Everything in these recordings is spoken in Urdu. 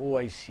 OIC,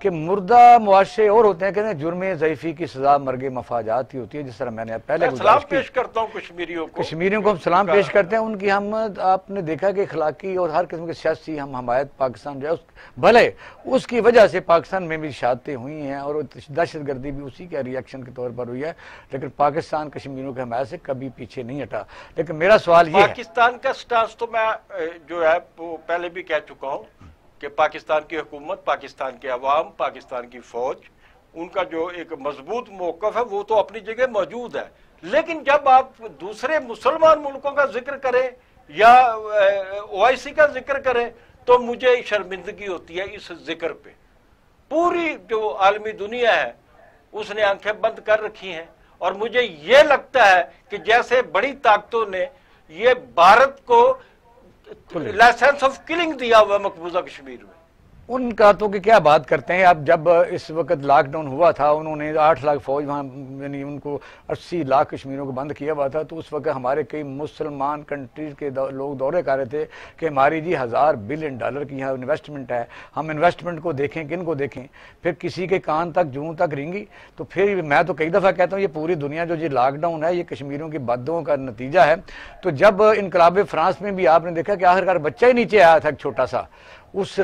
کہ مردہ معاشرے اور ہوتے ہیں کہ جرم ضعیفی کی سزا مرگ مفاجات ہی ہوتی ہے، جس طرح میں نے پہلے سلام پیش کرتا ہوں کشمیریوں کو ہم سلام پیش کرتے ہیں ان کی. ہم آپ نے دیکھا کہ اخلاقی اور ہر قسم کے سیاسی ہم حمایت پاکستان جو ہے بھلے اس کی وجہ سے پاکستان میں بھی شہادتیں ہوئی ہیں اور دہشت گردی بھی اسی کے ریئیکشن کے طور پر ہوئی ہے، لیکن پاکستان کشمیریوں کی حمایت سے کبھی پیچھے نہیں ہٹا. لیکن میرا سوال یہ ہے، پاکستان کا سٹانس تو میں جو ہے وہ پہلے بھی کہہ چکا ہوں کہ پاکستان کی حکومت، پاکستان کے عوام، پاکستان کی فوج، ان کا جو ایک مضبوط موقف ہے وہ تو اپنی جگہ موجود ہے. لیکن جب آپ دوسرے مسلمان ملکوں کا ذکر کریں یا OIC کا ذکر کریں تو مجھے شرمندگی ہوتی ہے اس ذکر پہ. پوری جو عالمی دنیا ہے اس نے آنکھیں بند کر رکھی ہیں، اور مجھے یہ لگتا ہے کہ جیسے بڑی طاقتوں نے یہ بھارت کو لائسنس آف کلنگ دیا ہوا مقبوضہ کشمیر میں. ان کا تو کہ کیا بات کرتے ہیں آپ. جب اس وقت لاک ڈاؤن ہوا تھا انہوں نے 8 لاکھ فوج وہاں، یعنی ان کو 80 لاکھ کشمیریوں کو بند کیا ہوا تھا، تو اس وقت ہمارے کئی مسلمان کنٹریز کے لوگ دورے کر رہے تھے کہ ہماری جی $1000 بلین کی یہاں انویسٹمنٹ ہے، ہم انویسٹمنٹ کو دیکھیں، کن کو دیکھیں. پھر کسی کے کان تک جوں تک رینگی. تو پھر میں تو کئی دفعہ کہتا ہوں یہ پوری دنیا جو یہ لاک ڈاؤن ہے یہ کشمیریوں کی بددعاؤں کا نتیجہ ہے. تو جب انقلاب فرانس میں بھی آپ نے دیکھا کہ آخرکار بچہ ہی نیچے آیا تھا ایک چھوٹا سا، اس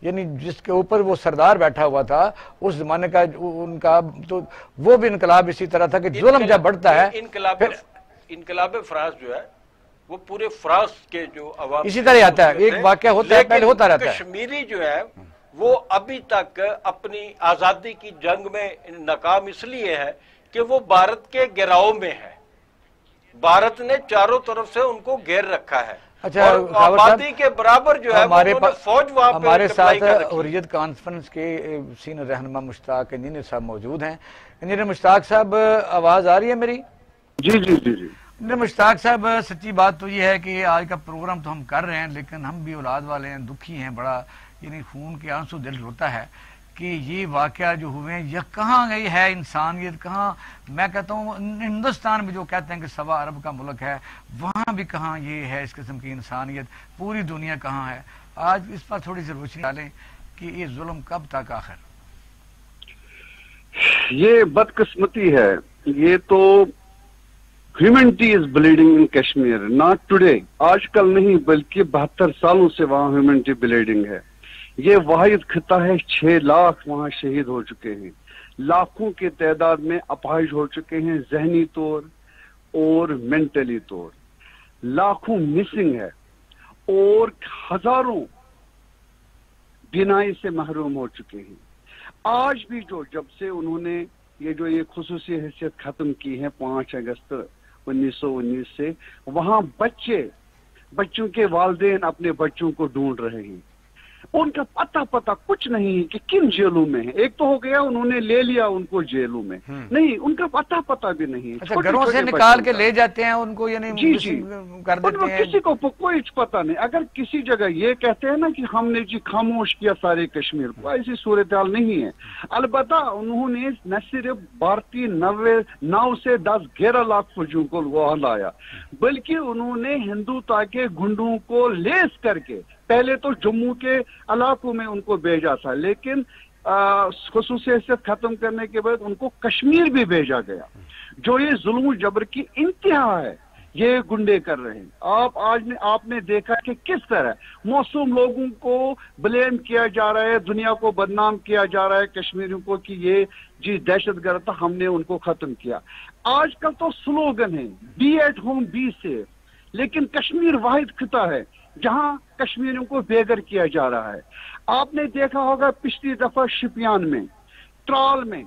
یعنی جس کے اوپر وہ سردار بیٹھا ہوا تھا اس زمانے کا ان کا، تو وہ بھی انقلاب اسی طرح تھا کہ ظلم جب بڑھتا ہے. انقلاب فرانس جو ہے وہ پورے فرانس کے جو عوام اسی طرح آتا ہے، ایک واقعہ ہوتا ہے پہلے ہوتا رہتا ہے. کشمیری جو ہے وہ ابھی تک اپنی آزادی کی جنگ میں ناکام اس لیے ہے کہ وہ بھارت کے گھیراؤ میں ہے. بھارت نے چاروں طرف سے ان کو گھیر رکھا ہے. اچھا، آبادی کے برابر جو ہے فوج وہاں پہ ہمارے ساتھ حریت کانفرنس کے سینئر رہنما مشتاق انجینئر صاحب موجود ہیں. انجینئر مشتاق صاحب آواز آ رہی ہے میری؟ جی جی جی جی. انجینئر مشتاق صاحب سچی بات تو یہ ہے کہ آج کا پروگرام تو ہم کر رہے ہیں لیکن ہم بھی اولاد والے ہیں، دکھی ہیں بڑا، یعنی خون کے آنسو دل روتا ہے کہ یہ واقعہ جو ہوئے ہیں یہ کہاں گئی ہے انسانیت، کہاں. میں کہتا ہوں ہندوستان میں جو کہتے ہیں کہ 1.25 ارب کا ملک ہے وہاں بھی کہاں یہ ہے اس قسم کی انسانیت، پوری دنیا کہاں ہے. آج اس پر تھوڑی سی روشنی ڈالیں کہ یہ ظلم کب تک آخر. یہ بدقسمتی ہے، یہ تو humanity is bleeding in Kashmir, not today, آج کل نہیں بلکہ 72 سالوں سے وہاں ہیومینٹی بلیڈنگ ہے. یہ واحد خطہ ہے، 6 لاکھ وہاں شہید ہو چکے ہیں، لاکھوں کی تعداد میں اپاہج ہو چکے ہیں ذہنی طور اور مینٹلی طور، لاکھوں مسنگ ہے اور ہزاروں بینائی سے محروم ہو چکے ہیں. آج بھی جب سے انہوں نے یہ خصوصی حیثیت ختم کی ہے 5 اگست 1919 سے، وہاں بچوں کے والدین اپنے بچوں کو ڈھونڈ رہے ہیں. ان کا پتہ کچھ نہیں ہے کہ کن جیلوں میں ہے. ایک تو ہو گیا انہوں نے لے لیا ان کو جیلوں میں، نہیں ان کا پتہ بھی نہیں ہے. اچھا، گھروں سے نکال کے لے جاتے ہیں ان کو، یعنی کر دیتے ہیں. کسی کو کوئی پتہ نہیں. اگر کسی جگہ یہ کہتے ہیں نا کہ ہم نے جی خاموش کیا سارے کشمیر کو، ایسی صورتحال نہیں ہے. البتہ انہوں نے نہ صرف بھارتی 9 سے 10 11 لاکھ فوجیوں کو وہاں لایا، بلکہ انہوں نے ہندوتا کے گنڈوں کو لیس کر کے پہلے تو جموں کے علاقوں میں ان کو بھیجا تھا، لیکن خصوصی حیثیت ختم کرنے کے بعد ان کو کشمیر بھی بھیجا گیا. جو یہ ظلم و جبر کی انتہا ہے یہ گنڈے کر رہے ہیں. آپ نے دیکھا کہ کس طرح معصوم لوگوں کو بلیم کیا جا رہا ہے، دنیا کو بدنام کیا جا رہا ہے کشمیریوں کو کہ یہ جی دہشت گرد تھا، ہم نے ان کو ختم کیا. آج کل تو سلوگن ہے be at home be safe, لیکن کشمیر واحد خطہ ہے جہاں کشمیریوں کو بے گھر کیا جا رہا ہے. آپ نے دیکھا ہوگا پچھلی دفعہ شپیان میں، ترال میں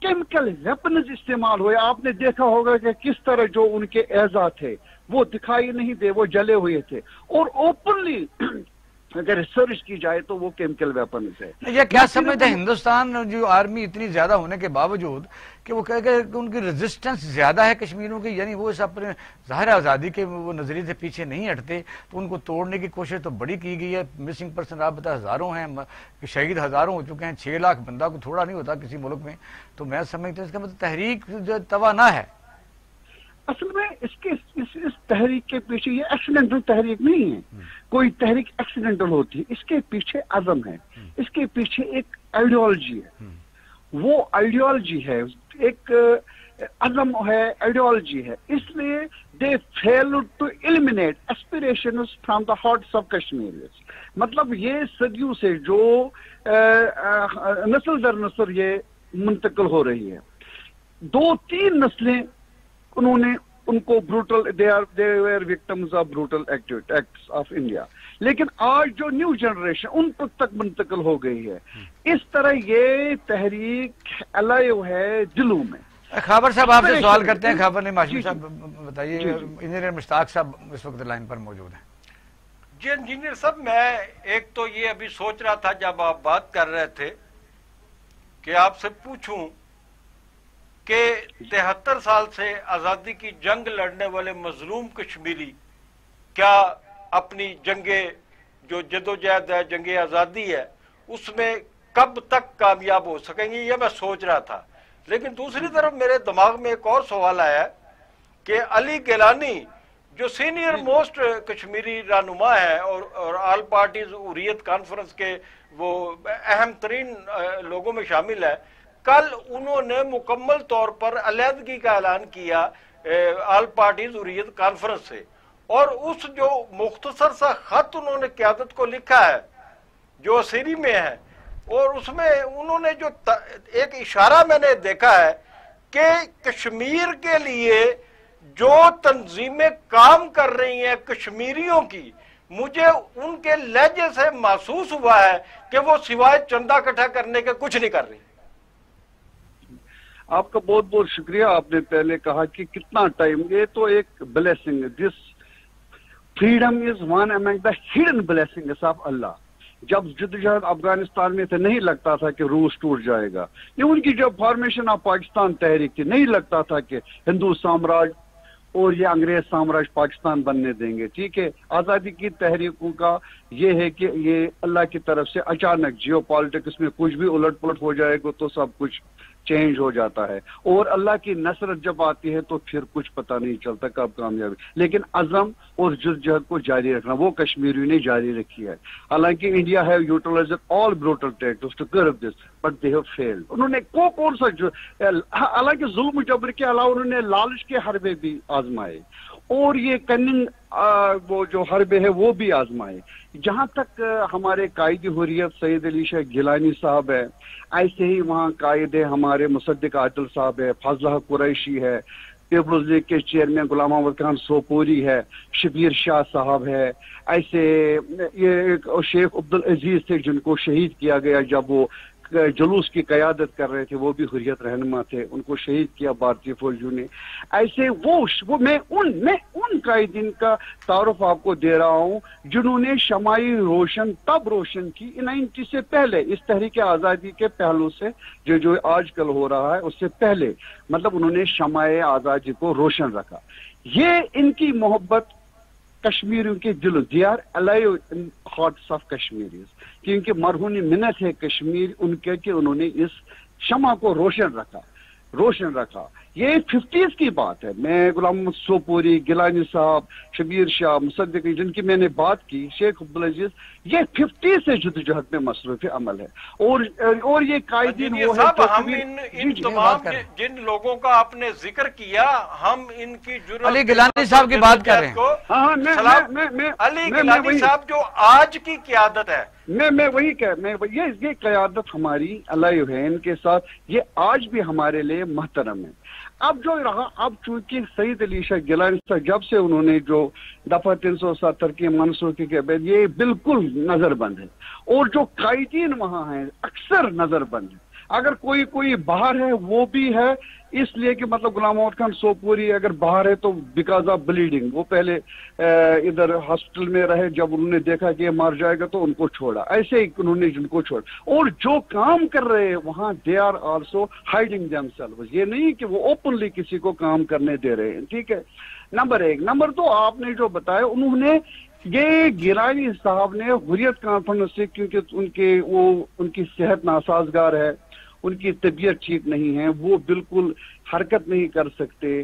کیمیکل ویپنز استعمال ہوئے. آپ نے دیکھا ہوگا کہ کس طرح جو ان کے اعضاء تھے وہ دکھائی نہیں دے، وہ جلے ہوئے تھے، اور اوپنلی اگر ریسرچ کی جائے تو وہ کیمیکل ویپنز ہے. یہ کیا سمجھتے ہیں ہندوستان جو آرمی اتنی زیادہ ہونے کے باوجود کہ وہ کہہ کہ ان کی ریزسٹنس زیادہ ہے کشمیریوں کی، یعنی وہ اس اپنے ظاہر آزادی کے وہ نظریے سے پیچھے نہیں ہٹتے، تو ان کو توڑنے کی کوشش تو بڑی کی گئی ہے. مسنگ پرسن آپ بتا ہزاروں ہیں، شہید ہزاروں ہو چکے ہیں، 6 لاکھ بندہ کو تھوڑا نہیں ہوتا کسی ملک میں. تو میں سمجھتا ہوں اس کا مطلب تحریک جو توا نہ ہے. اصل میں اس تحریک کے پیچھے یہ ایکسیڈنٹل تحریک نہیں ہے. کوئی تحریک ایکسیڈنٹل ہوتی ہے. اس کے پیچھے عزم ہے, اس کے پیچھے ایک آئیڈیالوجی ہے. وہ آئیڈیالوجی ہے, ایک عزم ہے, آئیڈیالوجی ہے. اس لیے they fail to eliminate aspirations from the hearts of Kashmiris. مطلب یہ صدیوں سے جو نسل در نسل یہ منتقل ہو رہی ہے. 2-3 نسلیں انہوں نے ان کو brutal they were victims of brutal acts of India. لیکن آج جو نیو جنریشن ان تک منتقل ہو گئی ہے. اس طرح یہ تحریک الائیو ہے دلوں میں. خابر صاحب آپ سے سوال کرتے ہیں. خابر نعیم ہاشمی صاحب بتائیے, انجینئر مشتاق صاحب اس وقت لائن پر موجود ہیں. جی انجینئر صاحب, میں ایک تو یہ ابھی سوچ رہا تھا جب آپ بات کر رہے تھے کہ آپ سے پوچھوں کہ 73 سال سے آزادی کی جنگ لڑنے والے مظلوم کشمیری کیا اپنی جنگ جو جدوجہد ہے, جنگ آزادی ہے, اس میں کب تک کامیاب ہو سکیں گے, یہ میں سوچ رہا تھا. لیکن دوسری طرف میرے دماغ میں ایک اور سوال آیا کہ علی گیلانی جو سینئر موسٹ کشمیری رہنما ہے اور آل پارٹیز حریت کانفرنس کے وہ اہم ترین لوگوں میں شامل ہے, کل انہوں نے مکمل طور پر علیحدگی کا اعلان کیا آل پارٹیز حریت کانفرنس سے, اور اس جو مختصر سا خط انہوں نے قیادت کو لکھا ہے جو اسیری میں ہے, اور اس میں انہوں نے جو ایک اشارہ میں نے دیکھا ہے کہ کشمیر کے لیے جو تنظیمیں کام کر رہی ہیں کشمیریوں کی, مجھے ان کے لہجے سے محسوس ہوا ہے کہ وہ سوائے چندہ اکٹھا کرنے کے کچھ نہیں کر رہی. آپ کا بہت بہت شکریہ. آپ نے پہلے کہا کہ کتنا ٹائم, یہ تو ایک بلیسنگ ہے. This freedom is one among the hidden blessings of اللہ. جب جدوجہد افغانستان میں تھے نہیں لگتا تھا کہ روس ٹوٹ جائے گا. یہ ان کی جب فارمیشن آف پاکستان تحریک تھی, نہیں لگتا تھا کہ ہندو سامراج اور یہ انگریز سامراج پاکستان بننے دیں گے. ٹھیک ہے, آزادی کی تحریکوں کا یہ ہے کہ یہ اللہ کی طرف سے اچانک جیو پالیٹکس میں کچھ بھی الٹ پلٹ ہو جائے گا تو سب کچھ چینج ہو جاتا ہے, اور اللہ کی نصرت جب آتی ہے تو پھر کچھ پتہ نہیں چلتا کب کامیابی. لیکن عزم اور جدوجہد کو جاری رکھنا وہ کشمیریوں نے جاری رکھی ہے. حالانکہ India have utilized all brutal tactics to curb this but they have failed. انہوں نے کون سا حالانکہ ظلم و جبر کے علاوہ انہوں نے لالچ کے حربے بھی آزمائے, اور یہ کننگ وہ جو حربے ہے وہ بھی آزمائے. جہاں تک ہمارے قائد حریت سید علی شاہ گیلانی صاحب ہے, ایسے ہی وہاں قائد ہمارے مصدق عادل صاحب ہے, فضلہ قریشی ہے, پیپلز لیگ کے چیئرمین غلام محمد خان سوپوری ہے, شبیر شاہ صاحب ہے, ایسے یہ شیخ عبدالعزیز تھے جن کو شہید کیا گیا جب وہ جلوس کی قیادت کر رہے تھے, وہ بھی حریت رہنما تھے, ان کو شہید کیا بھارتی فوجیوں نے. ایسے وہ میں ان قائدین کا تعارف آپ کو دے رہا ہوں جنہوں نے شمعِ روشن تب روشن کی 90 سے پہلے, اس تحریک آزادی کے پہلو سے جو آج کل ہو رہا ہے اس سے پہلے, مطلب انہوں نے شمعِ آزادی کو روشن رکھا. یہ ان کی محبت کشمیریوں کے دل, they are alive in hearts of Kashmiris, کیونکہ مرہون منت ہے کشمیر ان کے کہ انہوں نے اس شمع کو روشن رکھا. یہ 50s کی بات ہے. میں غلام محمد سوپوری, گیلانی صاحب, شبیر شاہ, مصدق جن کی میں نے بات کی, شیخ عبدالعزیز, یہ 50 سے جدوجہد میں مصروف عمل ہے. اور یہ قائدین وہ ہے ہم ان تمام جن لوگوں کا آپ نے ذکر کیا, ہم ان کی جرأت علی گیلانی صاحب کی بات کر رہے ہیں. علی گیلانی صاحب جو آج کی قیادت ہے, میں وہی یہ قیادت ہماری الائیو ہے ان کے ساتھ, یہ آج بھی ہمارے لیے محترم ہے. اب جو رہا, اب چونکہ سید علی شاہ گیلانی صاحب جب سے انہوں نے جو دفعہ 370 کی منسوخی کے بعد یہ بالکل نظر بند ہے, اور جو قائدین وہاں ہیں اکثر نظر بند ہے. اگر کوئی باہر ہے وہ بھی ہے اس لیے کہ مطلب غلام محمد خان سوپوری اگر باہر ہے تو بیکاز آف بلیڈنگ, وہ پہلے ادھر ہاسپٹل میں رہے, جب انہوں نے دیکھا کہ یہ مر جائے گا تو ان کو چھوڑا. ایسے ہی انہوں نے جن کو چھوڑا, اور جو کام کر رہے ہیں وہاں they are also hiding themselves. یہ نہیں کہ وہ اوپنلی کسی کو کام کرنے دے رہے ہیں. ٹھیک ہے, نمبر 1. نمبر 2, آپ نے جو بتایا, انہوں نے یہ گیلانی صاحب نے حریت کانفرنس سے, کیونکہ ان کی صحت ناسازگار ہے, ان کی طبیعت ٹھیک نہیں ہے, وہ بالکل حرکت نہیں کر سکتے,